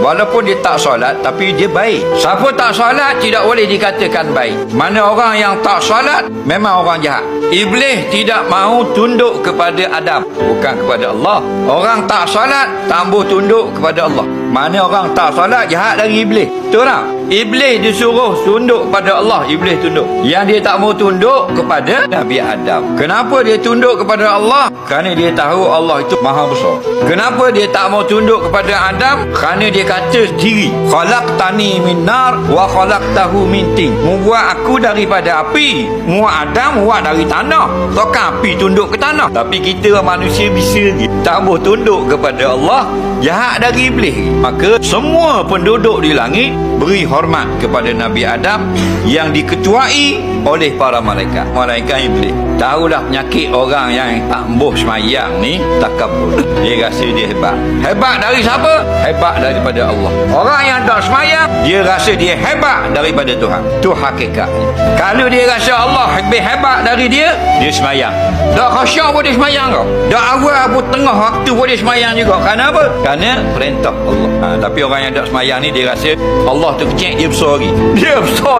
Walaupun dia tak solat, tapi dia baik. Siapa tak solat tidak boleh dikatakan baik. Mana orang yang tak solat memang orang jahat. Iblis tidak mahu tunduk kepada Adam, bukan kepada Allah. Orang tak solat tak mahu tunduk kepada Allah. Mana orang tak solat jahat dari iblis. Betul tak? Iblis disuruh tunduk kepada Allah, iblis tunduk. Yang dia tak mahu tunduk kepada Nabi Adam. Kenapa dia tunduk kepada Allah? Kerana dia tahu Allah itu maha besar. Kenapa dia tak mahu tunduk kepada Adam? Kerana dia kata sendiri, khalaqtani min nar wa khalaqtahu min tin. Membuat aku daripada api, muat Adam buat dari tanah. Takkan api tunduk ke tanah? Tapi kita manusia bisa lagi tak mahu tunduk kepada Allah, jahat dari iblis. Maka semua penduduk di langit beri hormat kepada Nabi Adam yang diketuai oleh para malaikat. Malaikat iblis tahulah penyakit orang yang tak embuh semayang ni, takabur. Dia rasa dia hebat. Hebat dari siapa? Hebat daripada Allah. Orang yang tak semayang, dia rasa dia hebat daripada Tuhan. Itu hakikat. Kalau dia rasa Allah lebih hebat dari dia, dia semayang. Dak khasyuk pun dia semayang kau. Dak awal pun tengah waktu pun dia semayang juga. Kerana apa? Kerana perintah Allah. Tapi orang yang tak semayang ni, dia rasa Allah tu kecil, dia besar lagi. Dia besar.